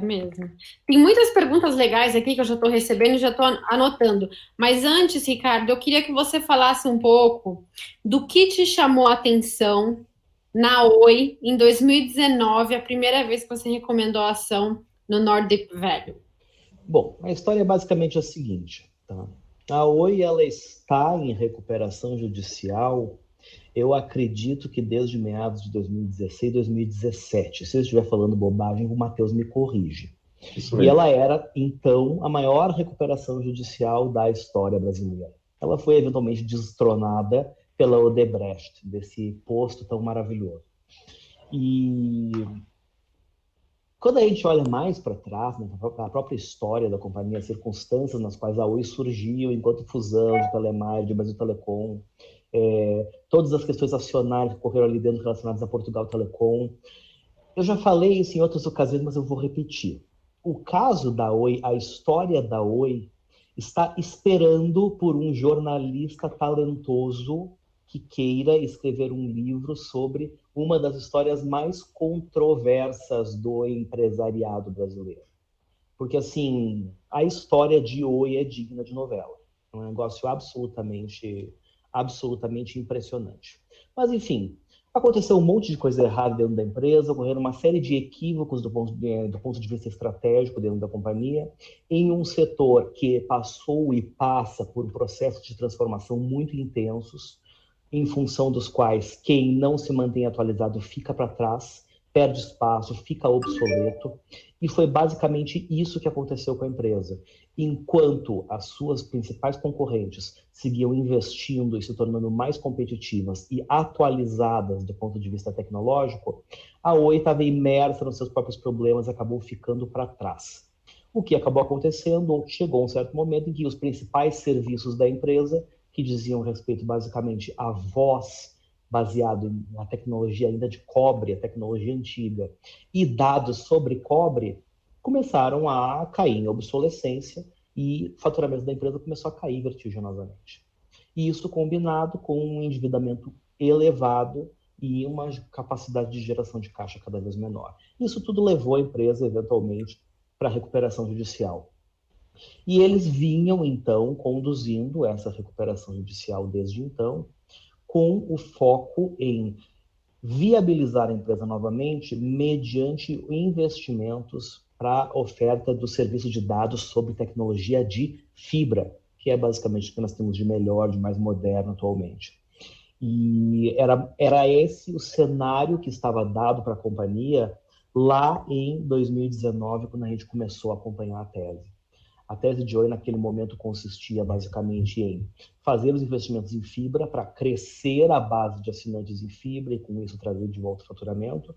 mesmo. Tem muitas perguntas legais aqui que eu já estou recebendo e já estou anotando. Mas antes, Ricardo, eu queria que você falasse um pouco do que te chamou a atenção na Oi em 2019, a primeira vez que você recomendou a ação no Nordic Value. Bom, a história é basicamente a seguinte, tá? A Oi, ela está em recuperação judicial, eu acredito que desde meados de 2016, 2017. Se eu estiver falando bobagem, o Matheus me corrige. Isso E mesmo. ela era, então, a maior recuperação judicial da história brasileira. Ela foi eventualmente destronada pela Odebrecht, desse posto tão maravilhoso. E quando a gente olha mais para trás, né, a própria história da companhia, as circunstâncias nas quais a Oi surgiu enquanto fusão de Telemar, de Brasil Telecom, todas as questões acionárias que ocorreram ali dentro relacionadas a Portugal Telecom. Eu já falei isso em outras ocasiões, mas eu vou repetir. O caso da Oi, a história da Oi, está esperando por um jornalista talentoso que queira escrever um livro sobre uma das histórias mais controversas do empresariado brasileiro. Porque, assim, a história de Oi é digna de novela. É um negócio absolutamente impressionante. Mas, enfim, aconteceu um monte de coisa errada dentro da empresa, ocorreram uma série de equívocos do ponto de vista estratégico dentro da companhia, em um setor que passou e passa por processos de transformação muito intensos, em função dos quais quem não se mantém atualizado fica para trás, perde espaço, fica obsoleto, e foi basicamente isso que aconteceu com a empresa. Enquanto as suas principais concorrentes seguiam investindo e se tornando mais competitivas e atualizadas do ponto de vista tecnológico, a Oi estava imersa nos seus próprios problemas e acabou ficando para trás. O que acabou acontecendo, chegou um certo momento em que os principais serviços da empresa, que diziam respeito basicamente à voz, baseado na tecnologia ainda de cobre, a tecnologia antiga, e dados sobre cobre, começaram a cair em obsolescência e o faturamento da empresa começou a cair vertiginosamente. E isso combinado com um endividamento elevado e uma capacidade de geração de caixa cada vez menor. Isso tudo levou a empresa, eventualmente, para a recuperação judicial. E eles vinham, então, conduzindo essa recuperação judicial desde então, com o foco em viabilizar a empresa novamente mediante investimentos para a oferta do serviço de dados sobre tecnologia de fibra, que é basicamente o que nós temos de melhor, de mais moderno atualmente. E era esse o cenário que estava dado para a companhia lá em 2019, quando a gente começou a acompanhar a tese. A tese de Oi, naquele momento, consistia basicamente em fazer os investimentos em fibra para crescer a base de assinantes em fibra e, com isso, trazer de volta o faturamento,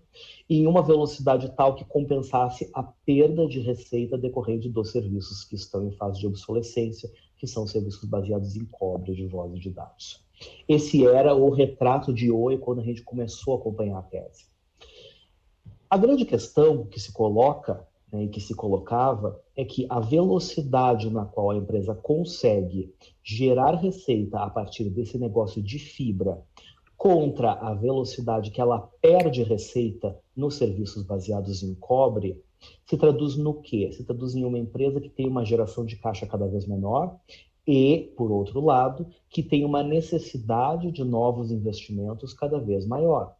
em uma velocidade tal que compensasse a perda de receita decorrente dos serviços que estão em fase de obsolescência, que são serviços baseados em cobre de voz e de dados. Esse era o retrato de Oi quando a gente começou a acompanhar a tese. A grande questão que se coloca, né, e que se colocava, é que a velocidade na qual a empresa consegue gerar receita a partir desse negócio de fibra contra a velocidade que ela perde receita nos serviços baseados em cobre, se traduz no quê? Se traduz em uma empresa que tem uma geração de caixa cada vez menor e, por outro lado, que tem uma necessidade de novos investimentos cada vez maior.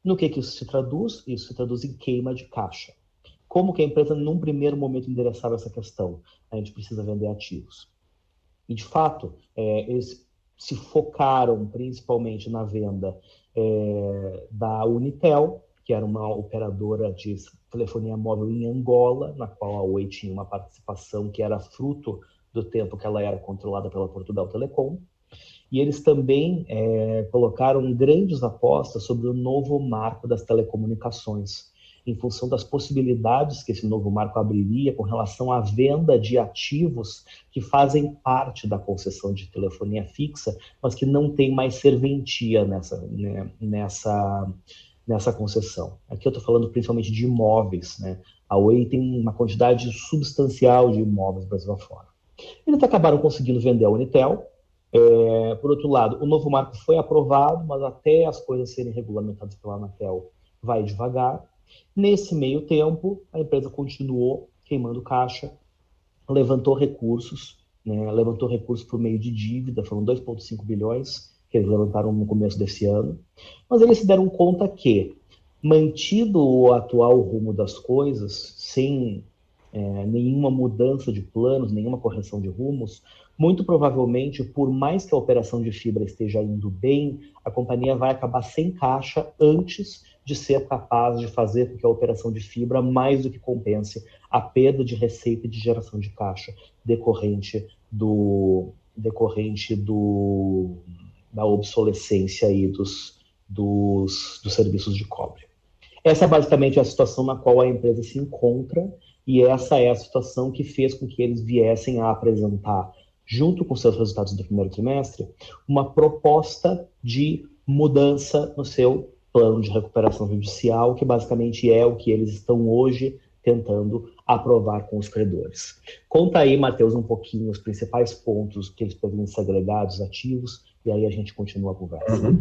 No que isso se traduz? Isso se traduz em queima de caixa. Como que a empresa, num primeiro momento, endereçava essa questão? A gente precisa vender ativos. E, de fato, eles se focaram principalmente na venda da Unitel, que era uma operadora de telefonia móvel em Angola, na qual a Oi tinha uma participação que era fruto do tempo que ela era controlada pela Portugal Telecom. E eles também colocaram grandes apostas sobre o novo marco das telecomunicações, em função das possibilidades que esse novo marco abriria com relação à venda de ativos que fazem parte da concessão de telefonia fixa, mas que não tem mais serventia nessa concessão. Aqui eu estou falando principalmente de imóveis, né? A Oi tem uma quantidade substancial de imóveis Brasil afora. Eles acabaram conseguindo vender a Unitel. Por outro lado, o novo marco foi aprovado, mas até as coisas serem regulamentadas pela Anatel vai devagar. Nesse meio tempo, a empresa continuou queimando caixa, levantou recursos, né? Levantou recursos por meio de dívida, foram 2,5 bilhões que eles levantaram no começo desse ano, mas eles se deram conta que, mantido o atual rumo das coisas, sem nenhuma mudança de planos, nenhuma correção de rumos, muito provavelmente, por mais que a operação de fibra esteja indo bem, a companhia vai acabar sem caixa antes de ser capaz de fazer com que a operação de fibra mais do que compense a perda de receita e de geração de caixa decorrente da obsolescência aí dos serviços de cobre. Essa é basicamente a situação na qual a empresa se encontra, e essa é a situação que fez com que eles viessem a apresentar, junto com seus resultados do primeiro trimestre, uma proposta de mudança no seu plano de recuperação judicial, que basicamente é o que eles estão hoje tentando aprovar com os credores. Conta aí, Matheus, um pouquinho os principais pontos que eles poderiam ser agregados, ativos, e aí a gente continua a conversa.